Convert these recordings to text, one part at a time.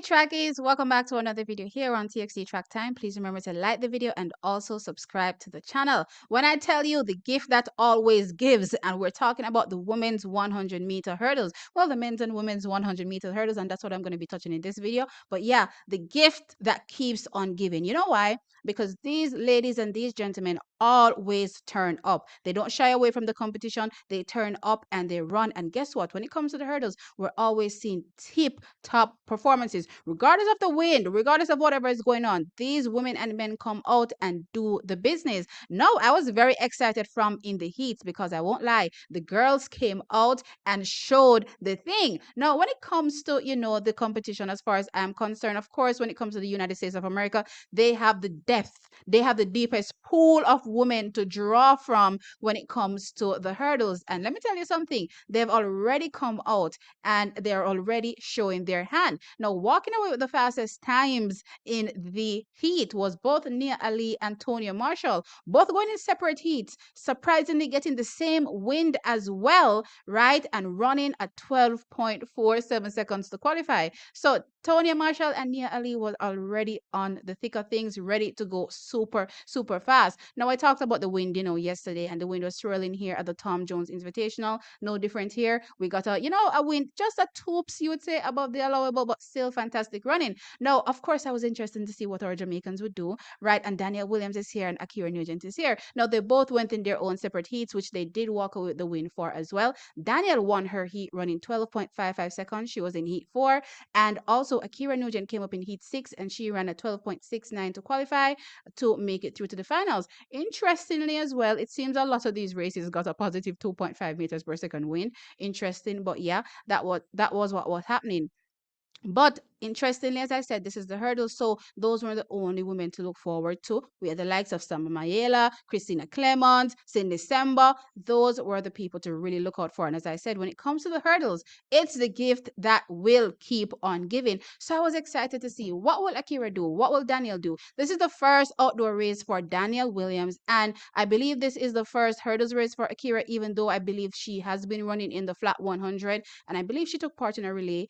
Trackies, welcome back to another video here on TXT Track Time. Please remember to like the video and also subscribe to the channel. When I tell you the gift that always gives, and we're talking about the women's 100-meter hurdles, well, the men's and women's 100-meter hurdles, and that's what I'm going to be touching in this video. But yeah, the gift that keeps on giving. You know why? Because these ladies and these gentlemen always turn up. They don't shy away from the competition. They turn up and they run. And guess what? When it comes to the hurdles, we're always seeing tip top performances, regardless of the wind, regardless of whatever is going on. These women and men come out and do the business. No, I was very excited from in the heats because I won't lie, the girls came out and showed the thing. Now, when it comes to, the competition, as far as I'm concerned, of course, when it comes to the United States of America, they have the depth, they have the deepest pool of women to draw from when it comes to the hurdles. And let me tell you something, they've already come out and they're already showing their hand. Now, walking away with the fastest times in the heat was both Nia Ali and Tonya Marshall, both going in separate heats, surprisingly getting the same wind as well, right? And running at 12.47 seconds to qualify. So Tonya Marshall and Nia Ali was already on the thick of things, ready to go super, super fast. Now, I talked about the wind, yesterday, and the wind was swirling here at the Tom Jones Invitational. No different here. We got a wind, just a toops, you would say, above the allowable, but still fantastic running. Now, of course, I was interested to see what our Jamaicans would do, right? And Danielle Williams is here and Ackera Nugent is here. Now, they both went in their own separate heats, which they did walk away with the win for as well. Danielle won her heat running 12.55 seconds. She was in heat 4. And also, Ackera Nugent came up in heat 6 and she ran at 12.69 to qualify to make it through to the finals. Interestingly, as well, it seems a lot of these races got a positive 2.5 meters per second win. Interesting, but yeah, that was what was happening. But interestingly, as I said, this is the hurdle. So those were the only women to look forward to. We had the likes of Samba Mayela, Christina Clemons, Cindy Semba. Those were the people to really look out for. And as I said, when it comes to the hurdles, it's the gift that will keep on giving. So I was excited to see what will Ackera do? What will Danielle do? This is the first outdoor race for Danielle Williams. And I believe this is the first hurdles race for Ackera, even though I believe she has been running in the flat 100. And I believe she took part in a relay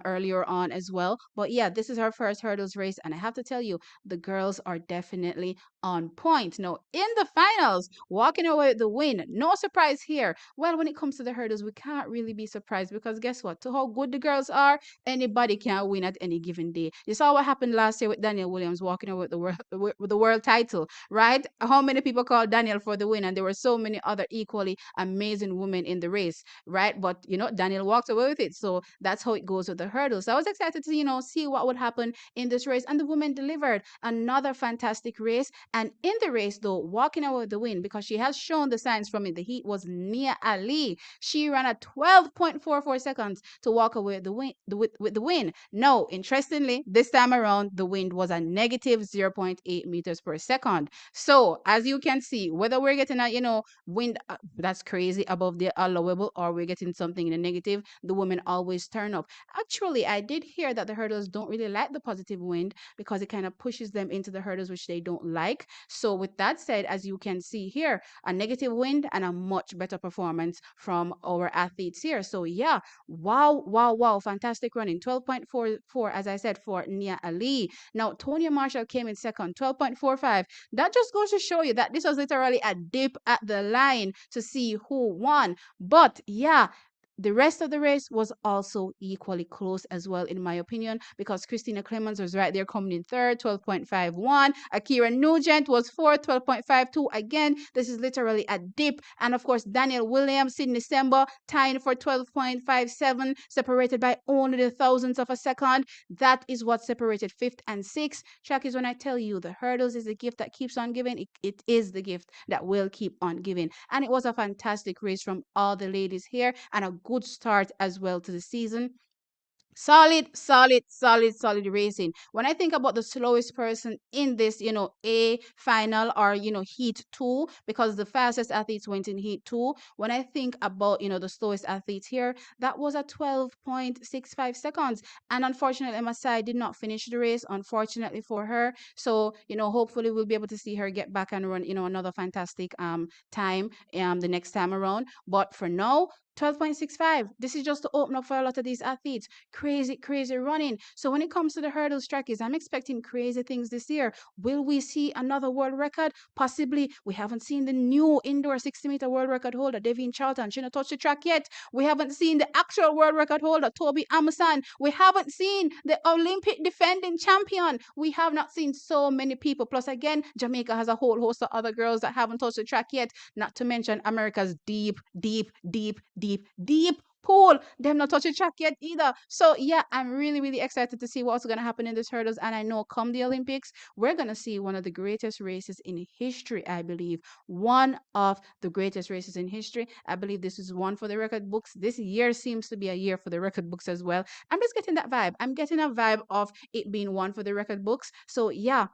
earlier on as well. But yeah, this is her first hurdles race, and I have to tell you, the girls are definitely on point. Now, in the finals, walking away with the win, no surprise here. Well, when it comes to the hurdles, we can't really be surprised because guess what? To how good the girls are, anybody can win at any given day. You saw what happened last year with Danielle Williams walking away with the world title, right? How many people called Danielle for the win, and there were so many other equally amazing women in the race, right? But Danielle walked away with it, so that's how it goes with the hurdles. So I was excited to see what would happen in this race, and the women delivered another fantastic race. And in the race, though, walking away with the win because she has shown the signs from it, the heat was Nia Ali. She ran at 12.44 seconds to walk away with the win. With the win. No, interestingly, this time around, the wind was a negative 0.8 meters per second. So as you can see, whether we're getting a wind that's crazy above the allowable or we're getting something in a negative, the women always turn up. Actually, I did hear that the hurdles don't really like the positive wind because it kind of pushes them into the hurdles, which they don't like. So, with that said, as you can see here, a negative wind and a much better performance from our athletes here. So, yeah, wow, wow, wow, fantastic running. 12.44, as I said, for Nia Ali. Now, Tonya Marshall came in second, 12.45. That just goes to show you that this was literally a dip at the line to see who won. But, yeah, the rest of the race was also equally close as well, in my opinion, because Christina Clemens was right there coming in third, 12.51. Ackera Nugent was fourth, 12.52. Again, this is literally a dip. And of course, Danielle Williams, Sydney Semba, tying for 12.57, separated by only the thousandths of a second. That is what separated fifth and sixth. Track is when I tell you the hurdles is the gift that keeps on giving. It is the gift that will keep on giving. And it was a fantastic race from all the ladies here and a good start as well to the season. Solid, solid, solid, solid racing. When I think about the slowest person in this, A final or, heat 2, because the fastest athletes went in heat 2. When I think about, the slowest athletes here, that was at 12.65 seconds. And unfortunately, Masai did not finish the race, unfortunately for her. So, hopefully we'll be able to see her get back and run, another fantastic time the next time around. But for now, 12.65. This is just to open up for a lot of these athletes. Crazy, crazy running. So when it comes to the hurdles trackies, I'm expecting crazy things this year. Will we see another world record? Possibly. We haven't seen the new indoor 60-meter world record holder, Devin Charlton. She not touched the track yet. We haven't seen the actual world record holder, Toby Amusan. We haven't seen the Olympic defending champion. We have not seen so many people. Plus, again, Jamaica has a whole host of other girls that haven't touched the track yet. Not to mention America's deep pool. Them not touch the track yet either. So yeah, I'm really, really excited to see what's gonna happen in these hurdles. And I know come the Olympics, we're gonna see one of the greatest races in history, I believe. One of the greatest races in history. I believe this is one for the record books. This year seems to be a year for the record books as well. I'm just getting that vibe. I'm getting a vibe of it being one for the record books. So yeah,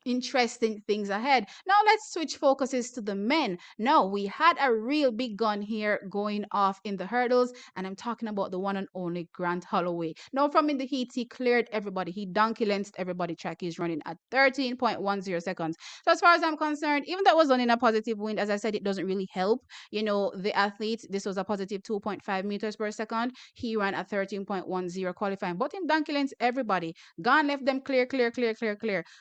interesting things ahead. Now let's switch focuses to the men. Now we had a real big gun here going off in the hurdles, and I'm talking about the one and only Grant Holloway. Now from in the heat, he cleared everybody. He donkey lensed everybody. Track is running at 13.10 seconds. So as far as I'm concerned, even though it was running a positive wind, as I said, it doesn't really help. The athletes. This was a positive 2.5 meters per second. He ran at 13.10 qualifying, but him donkey lensed everybody. Gone left them clear.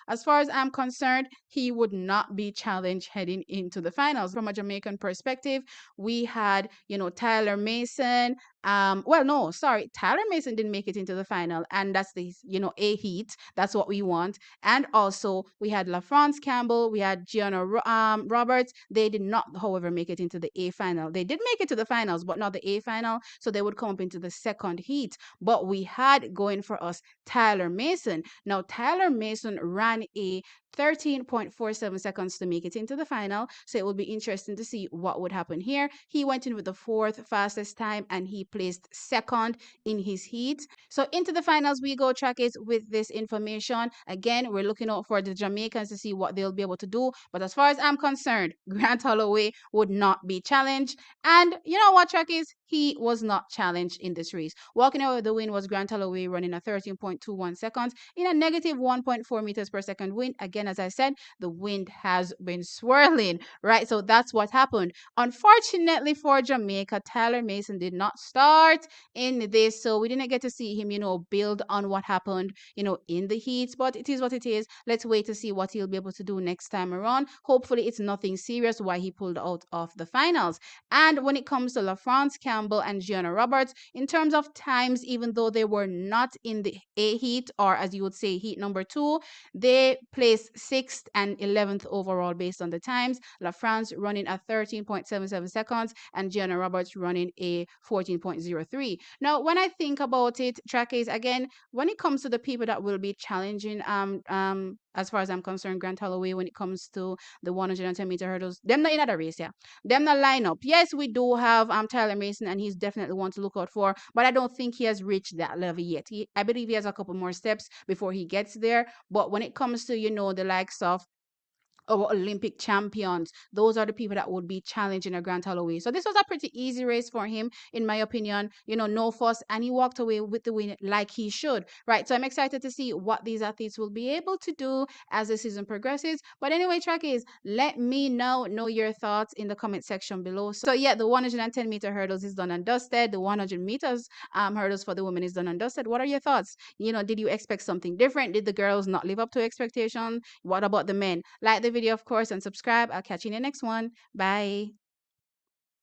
As far as I'm concerned, he would not be challenged heading into the finals. From a Jamaican perspective, we had, Tyler Mason. Well, no, sorry, Tyler Mason didn't make it into the final, and that's the, A heat. That's what we want. And also, we had LaFrance Campbell, we had Gianna Roberts. They did not, however, make it into the A final. They did make it to the finals, but not the A final, so they would come up into the second heat. But we had going for us Tyler Mason. Now, Tyler Mason ran a 13.47 seconds to make it into the final. So it will be interesting to see what would happen here. He went in with the fourth fastest time and he placed second in his heat. So into the finals we go, trackies, with this information. Again, we're looking out for the Jamaicans to see what they'll be able to do. But as far as I'm concerned, Grant Holloway would not be challenged. And you know what, trackies? He was not challenged in this race. Walking away with the win was Grant Holloway running a 13.21 seconds in a negative 1.4 meters per second wind. Again, as I said, the wind has been swirling, right? So that's what happened. Unfortunately for Jamaica, Tyler Mason did not start in this, so we didn't get to see him, build on what happened, in the heats, but it is what it is. Let's wait to see what he'll be able to do next time around. Hopefully it's nothing serious why he pulled out of the finals. And when it comes to LaFrance Campbell and Gianna Roberts, in terms of times, even though they were not in the A heat, or as you would say, heat number 2, they placed 6th and 11th overall based on the times. LaFrance running at 13.77 seconds and Gianna Roberts running a 14.03. Now, when I think about it, trackies, again, when it comes to the people that will be challenging, as far as I'm concerned, Grant Holloway, when it comes to the 110-meter hurdles, them not in other race, yeah. Them not line up. Yes, we do have Tyler Mason, and he's definitely one to look out for, but I don't think he has reached that level yet. I believe he has a couple more steps before he gets there. But when it comes to, the likes of our Olympic champions, those are the people that would be challenging a Grant Holloway. So this was a pretty easy race for him, in my opinion. No fuss, and he walked away with the win like he should, right? So I'm excited to see what these athletes will be able to do as the season progresses. But anyway, trackies, let me know your thoughts in the comment section below. So yeah, the 110-meter hurdles is done and dusted. The 100 meters hurdles for the women is done and dusted. What are your thoughts? Did you expect something different? Did the girls not live up to expectations? What about the men? Like the video, of course, and subscribe. I'll catch you in the next one. Bye.